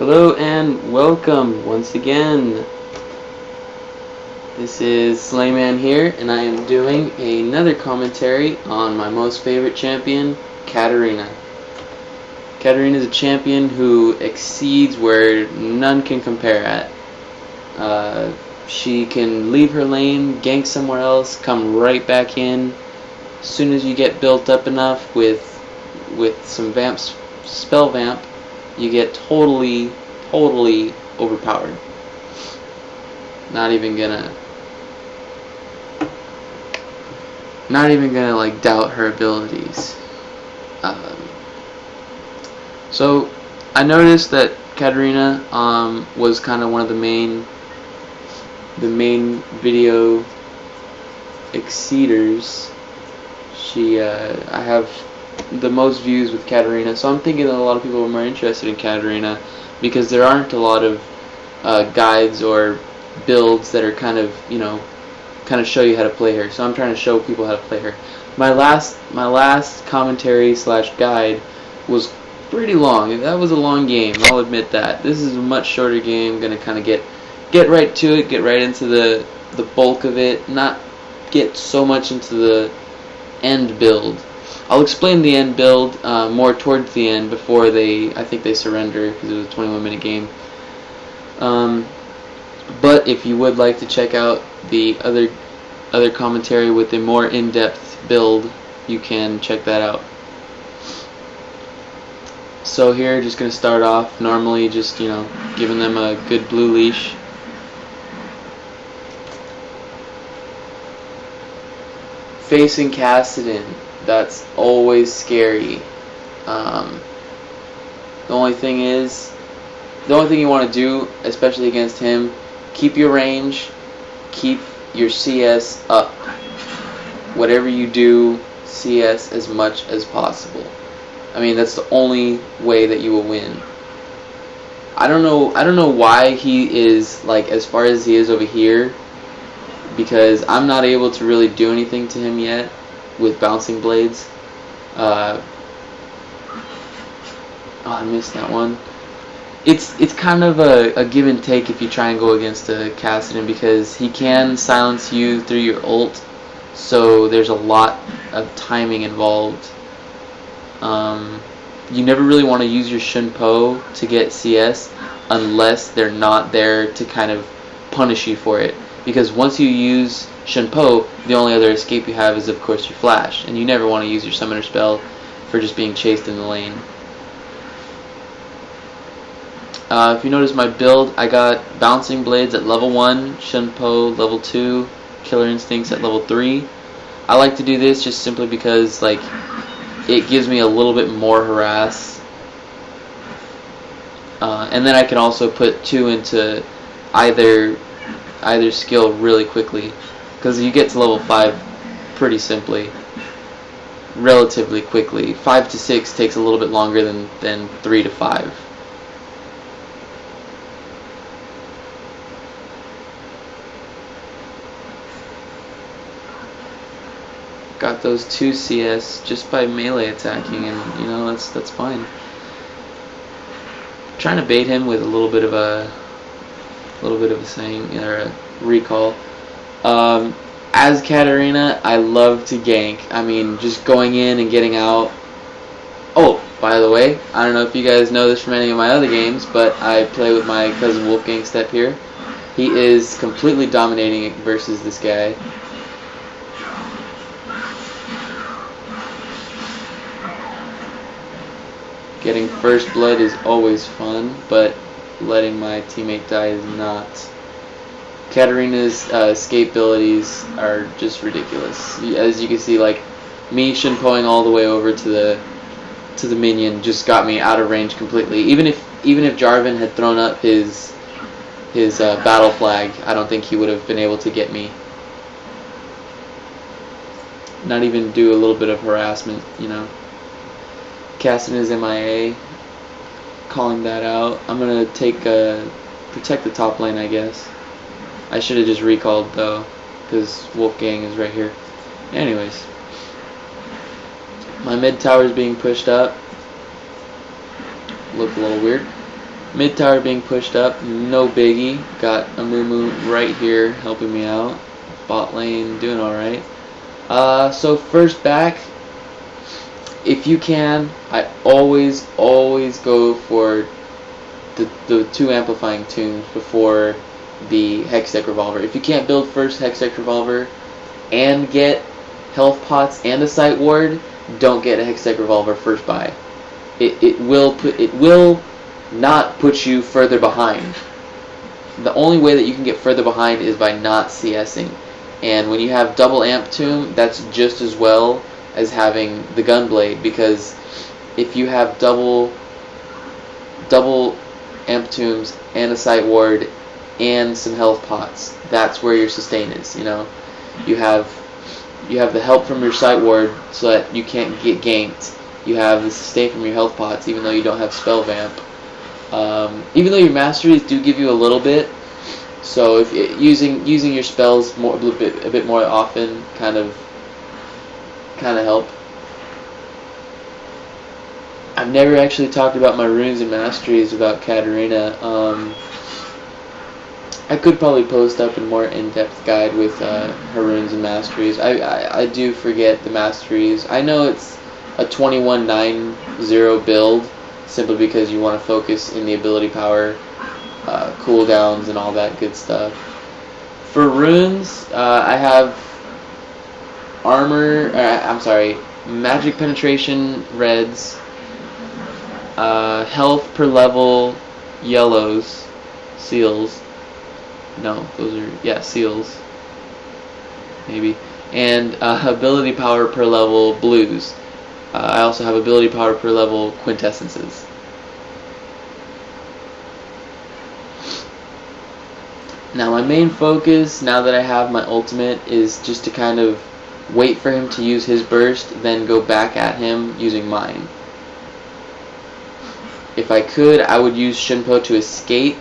Hello and welcome once again. This is Slayman here, and I am doing another commentary on my most favorite champion, Katarina. Katarina is a champion who exceeds where none can compare at. She can leave her lane, gank somewhere else, come right back in. As soon as you get built up enough with some spell vamp, you get totally overpowered. Not even gonna like doubt her abilities. So I noticed that Katarina was kind of one of the main video exceeders. I have the most views with Katarina, so I'm thinking that a lot of people are more interested in Katarina because there aren't a lot of guides or builds that are kind of show you how to play her. So I'm trying to show people how to play her. My last commentary / guide was pretty long. That was a long game, I'll admit that. This is a much shorter game. I'm gonna kind of get right to it, get right into the bulk of it, not get so much into the end build. I'll explain the end build more towards the end before I think they surrender because it was a 21-minute game. But if you would like to check out the other commentary with a more in-depth build, you can check that out. So here, just going to start off normally, just giving them a good blue leash. Facing Kassadin, that's always scary. The only thing you want to do, especially against him, keep your range, keep your CS up. Whatever you do, CS as much as possible. I mean, that's the only way that you will win. I don't know why he is like as far as he is over here, because I'm not able to really do anything to him yet with bouncing blades. Oh, I missed that one. It's kind of a give and take if you try and go against a Kassadin, because he can silence you through your ult, so there's a lot of timing involved. You never really want to use your Shunpo to get CS unless they're not there to kind of punish you for it, because once you use Shunpo, the only other escape you have is of course your flash, and you never want to use your summoner spell for just being chased in the lane. If you notice my build, I got Bouncing Blades at level 1, Shunpo level 2, Killer Instincts at level 3. I like to do this just simply because it gives me a little bit more harass. And then I can also put 2 into either skill really quickly, because you get to level 5 pretty simply, relatively quickly. 5 to 6 takes a little bit longer than 3 to 5. Got those 2 CS just by melee attacking, and that's fine. Trying to bait him with a little bit of a saying or a recall. As Katarina, I love to gank. I mean, just going in and getting out. Oh, by the way, I don't know if you guys know this from any of my other games, but I play with my cousin Wolfgang Step here. He is completely dominating versus this guy. Getting first blood is always fun, but letting my teammate die is not. Katarina's escape abilities are just ridiculous. As you can see, like me Shunpoing all the way over to the minion just got me out of range completely. Even if Jarvan had thrown up his battle flag, I don't think he would have been able to get me. Not even do a little bit of harassment, Kassadin is MIA, calling that out. I'm gonna protect the top lane, I guess. I should have just recalled though, because Wolfgang is right here. Anyways, my mid tower is being pushed up. Look a little weird. Mid tower being pushed up, no biggie. Got a Moo right here helping me out. Bot lane doing alright. So first back, if you can, I always go for the 2 amplifying tunes before the Hextech Revolver. If you can't build first Hextech Revolver and get health pots and a sight ward, don't get a Hextech Revolver first buy. It will not put you further behind. The only way that you can get further behind is by not CSing. And when you have double amp tomb, that's just as well as having the gunblade, because if you have double amp tombs and a sight ward and some health pots, that's where your sustain is. You know, you have the help from your sight ward so that you can't get ganked. You have the sustain from your health pots, even though you don't have spell vamp. Even though your masteries do give you a little bit, so if using your spells a bit more often kind of help. I've never actually talked about my runes and masteries about Katarina. I could probably post up a more in-depth guide with her runes and masteries. I do forget the masteries. I know it's a 21-9-0 build, simply because you want to focus in the ability power, cooldowns, and all that good stuff. For runes, I have magic penetration reds, health per level yellows, seals. No, those are, seals, maybe. And ability power per level blues. I also have ability power per level quintessences. Now my main focus, now that I have my ultimate, is just to kind of wait for him to use his burst, then go back at him using mine. If I could, I would use Shinpo to escape,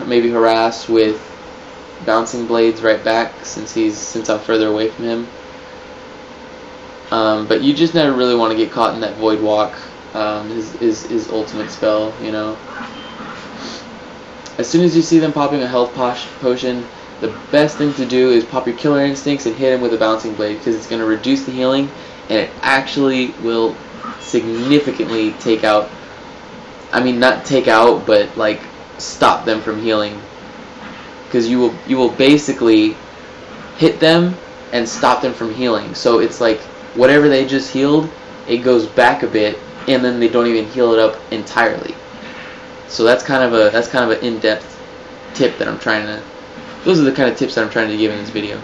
maybe harass with bouncing blades right back since I'm further away from him. But you just never really want to get caught in that void walk, his ultimate spell, you know. As soon as you see them popping a health potion, the best thing to do is pop your killer instincts and hit him with a bouncing blade, because it's going to reduce the healing, and it actually will significantly take out, not take out, but like stop them from healing, because you will basically hit them and stop them from healing. So it's like whatever they just healed, it goes back a bit, and then they don't even heal it up entirely. So that's kind of an in-depth tip that I'm trying to. Those are the kind of tips that I'm trying to give in this video.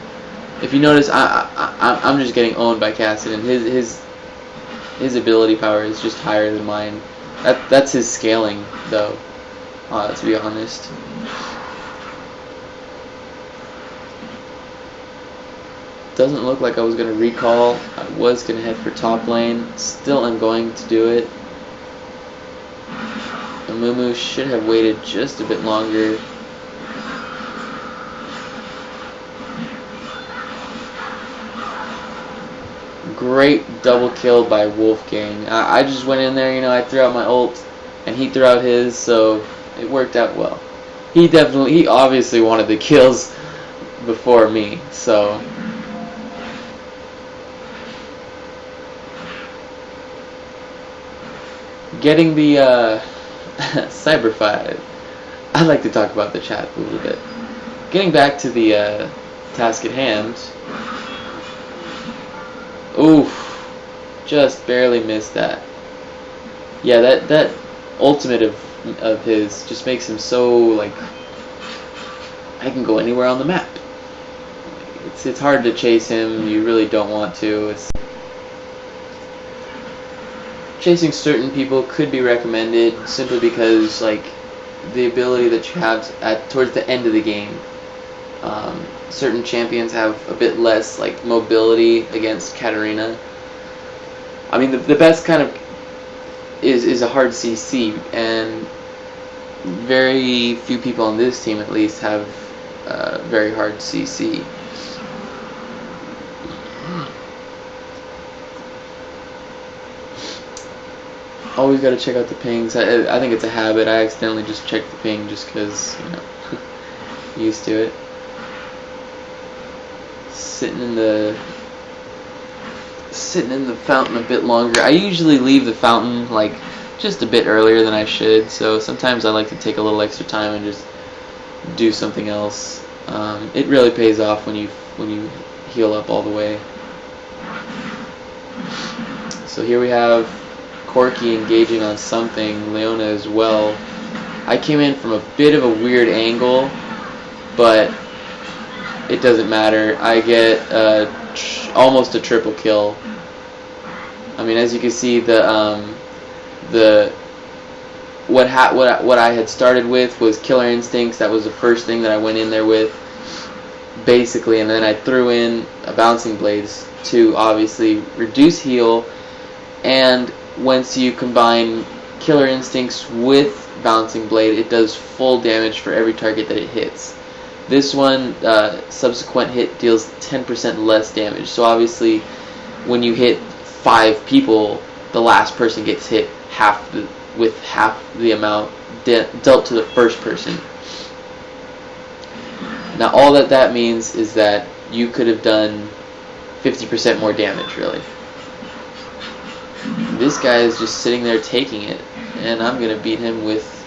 If you notice, I'm just getting owned by Cassidy, and his ability power is just higher than mine. That's his scaling, though. To be honest. Doesn't look like I was going to recall. I was going to head for top lane. Still am going to do it. Moo should have waited just a bit longer. Great double kill by Wolfgang. I just went in there, you know, I threw out my ult, and he threw out his, so it worked out well. He obviously wanted the kills before me, so. Getting the Cyber 5. I'd like to talk about the chat a little bit. Getting back to the task at hand. Oof, just barely missed that. Yeah, that ultimate of his just makes him so, like, I can go anywhere on the map. It's hard to chase him. You really don't want to. Chasing certain people could be recommended simply because, like, the ability that you have towards the end of the game. Certain champions have a bit less, like, mobility against Katarina. I mean, the best kind of is a hard CC, and very few people on this team, at least, have very hard CC. Always got to check out the pings. I think it's a habit. I accidentally just check the ping just because, you know, used to it. Sitting in the fountain a bit longer. I usually leave the fountain like just a bit earlier than I should, so sometimes I like to take a little extra time and just do something else. It really pays off when you heal up all the way. So here we have Corky engaging on something, Leona as well. I came in from a bit of a weird angle, but it doesn't matter. I get almost a triple kill. I mean, as you can see, what I had started with was Killer Instincts. That was the first thing that I went in there with, basically, and then I threw in a Bouncing Blades to obviously reduce heal. And once you combine Killer Instincts with Bouncing Blade, it does full damage for every target that it hits. This one, subsequent hit deals 10% less damage. So obviously, when you hit 5 people, the last person gets hit with half the amount dealt to the first person. Now all that means is that you could have done 50% more damage, really. This guy is just sitting there taking it, and I'm gonna beat him with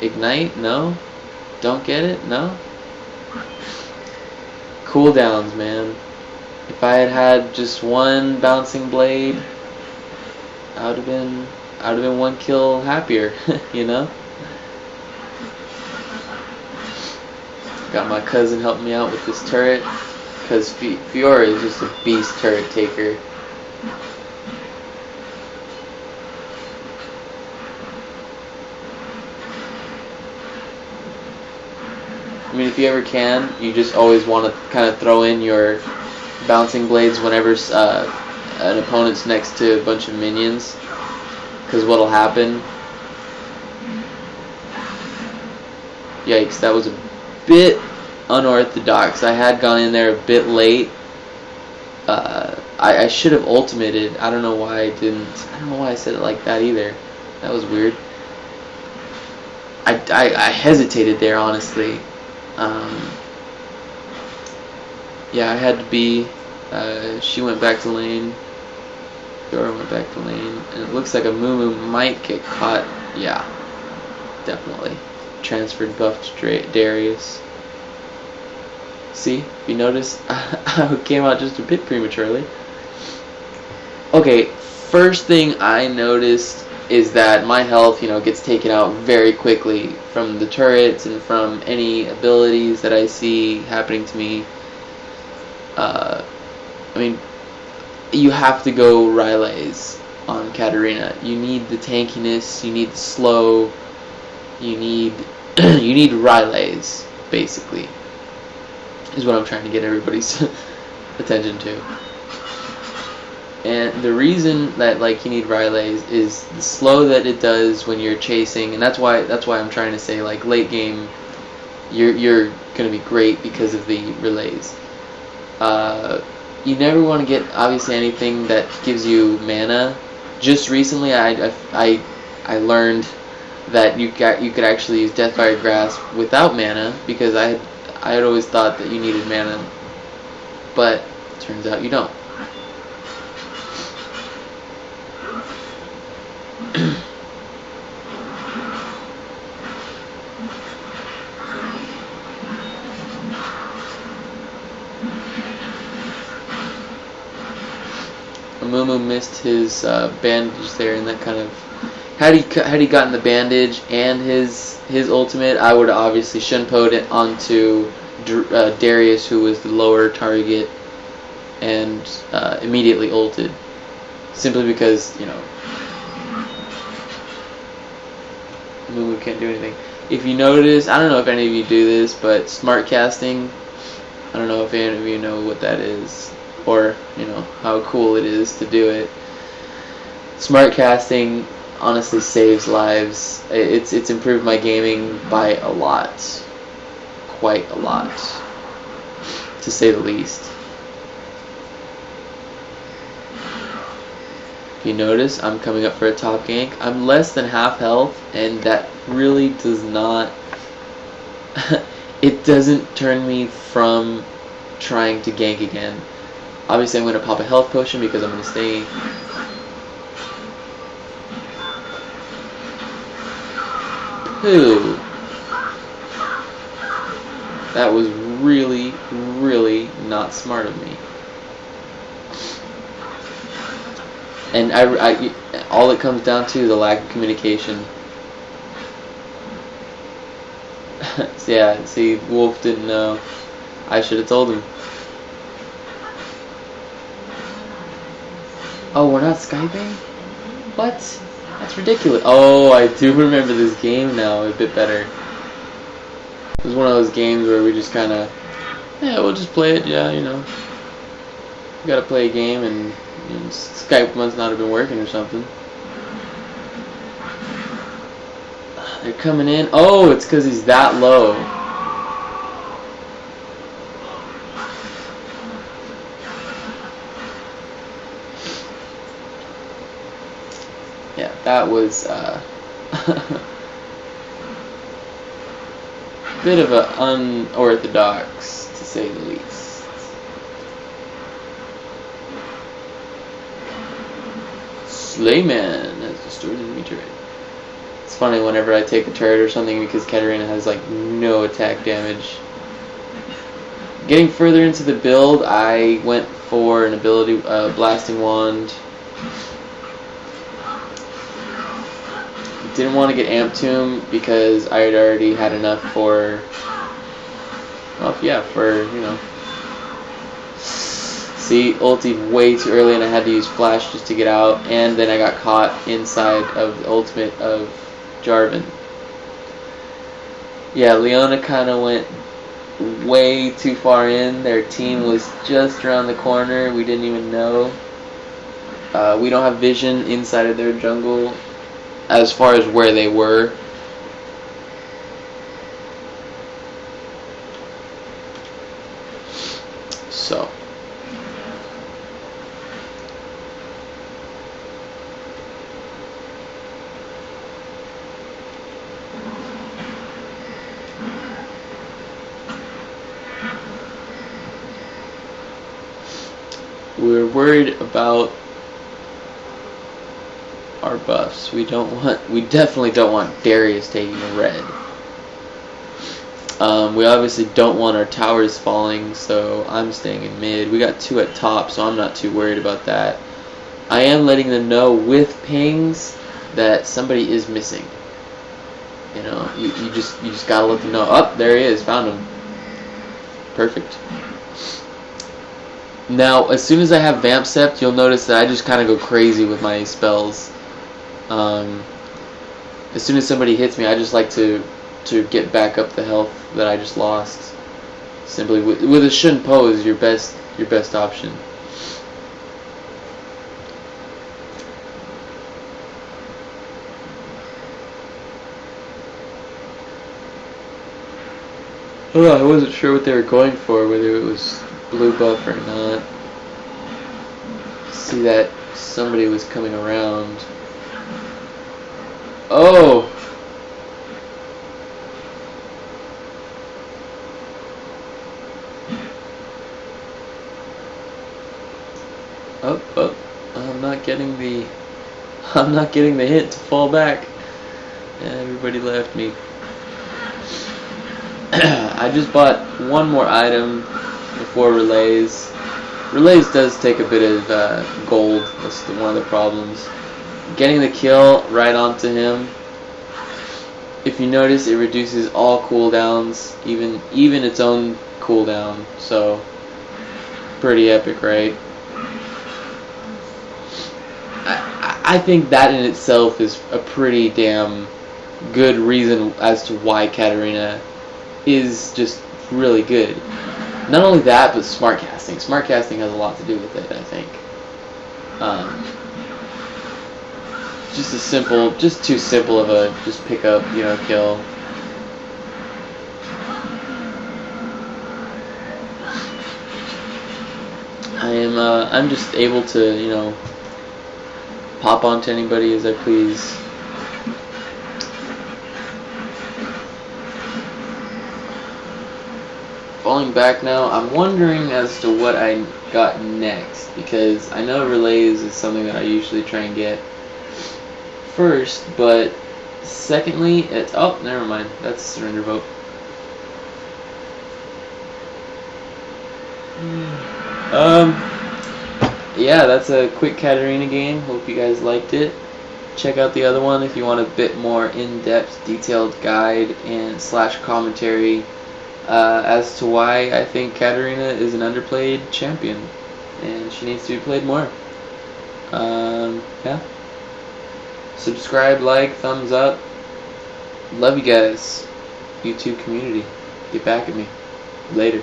Ignite. No, don't get it. No. Cooldowns, man. If I had just one Bouncing Blade, I would have been 1 kill happier, you know. Got my cousin helping me out with this turret, because Fiora is just a beast turret taker. I mean, if you ever can, you just always want to kind of throw in your Bouncing Blades whenever an opponent's next to a bunch of minions, because what'll happen... Yikes, that was a bit unorthodox. I had gone in there a bit late. I should have ultimated. I don't know why I didn't. I don't know why I said it like that either. That was weird. I hesitated there, honestly. Yeah, I had to be. She went back to lane. Dora went back to lane, and it looks like a Moo might get caught. Yeah, definitely. Transferred buff to Darius. See, if you notice, I came out just a bit prematurely. Okay, first thing I noticed is that my health, gets taken out very quickly from the turrets and from any abilities that I see happening to me. I mean, you have to go Rylays on Katarina. You need the tankiness, you need the slow, you need Rylays, basically, is what I'm trying to get everybody's attention to. And the reason that you need Rylays is the slow that it does when you're chasing, and that's why I'm trying to say late game, you're gonna be great because of the relays. You never want to get obviously anything that gives you mana. Just recently, I learned that you could actually use Deathfire Grasp without mana, because I had always thought that you needed mana, but it turns out you don't. Mumu missed his bandage there, and that kind of had he gotten the bandage and his ultimate, I would have obviously shunpo'd it onto Darius, who was the lower target, and immediately ulted, simply because Mumu can't do anything. If you notice, I don't know if any of you do this, but smart casting, I don't know if any of you know what that is, or how cool it is to do it. Smart casting honestly saves lives. It's improved my gaming by a lot, quite a lot, to say the least. If you notice, I'm coming up for a top gank. I'm less than half health, and that really does not... it doesn't turn me from trying to gank again. Obviously, I'm going to pop a health potion because I'm going to stay... Pooh. That was really, really not smart of me. And all it comes down to is the lack of communication. So yeah, see, Wolf didn't know. I should have told him. Oh, we're not Skyping? What? That's ridiculous. Oh, I do remember this game now a bit better. It was one of those games where we just kind of, yeah, we'll just play it, yeah, you know. You gotta play a game and Skype must not have been working or something. They're coming in. Oh, it's because he's that low. Yeah, that was bit of a unorthodox, to say the least. Slayman has destroyed an enemy turret. It's funny whenever I take a turret or something because Katarina has like no attack damage. Getting further into the build, I went for an ability, Blasting Wand. Didn't want to get Amp Tomb because I had already had enough for, well, yeah, for, you know. See, ultied way too early and I had to use Flash just to get out, and then I got caught inside of the ultimate of Jarvan. Yeah, Leona kind of went way too far in. Their team was just around the corner. We didn't even know. We don't have vision inside of their jungle as far as where they were. So we're worried about our buffs. We definitely don't want Darius taking a red. We obviously don't want our towers falling, so I'm staying in mid. We got 2 at top, so I'm not too worried about that. I am letting them know with pings that somebody is missing. You know, you just gotta let them know. Oh, there he is, found him. Perfect. Now, as soon as I have Vamp Sept, you'll notice that I just kind of go crazy with my spells. As soon as somebody hits me, I just like to get back up the health that I just lost. Simply with a Shun Po is your best option. Oh, I wasn't sure what they were going for, whether it was blue buff or not. See that somebody was coming around. Oh! Oh, I'm not getting the hit to fall back. And everybody left me. I just bought one more item before relays. Relays does take a bit of gold. That's one of the problems. Getting the kill right onto him. If you notice, it reduces all cooldowns, even its own cooldown. So pretty epic, right? I think that in itself is a pretty damn good reason as to why Katarina is just really good. Not only that, but smart casting. Smart casting has a lot to do with it, I think. Just too simple of a just pick up, you know, kill. I'm just able to, you know, pop onto anybody as I please. Falling back now, I'm wondering as to what I got next, because I know relays is something that I usually try and get first, but secondly, it's, oh, never mind, that's surrender vote. Yeah, that's a quick Katarina game. Hope you guys liked it. Check out the other one if you want a bit more in-depth, detailed guide and / commentary as to why I think Katarina is an underplayed champion and she needs to be played more. Yeah. Subscribe, like, thumbs up. Love you guys. YouTube community. Get back at me. Later.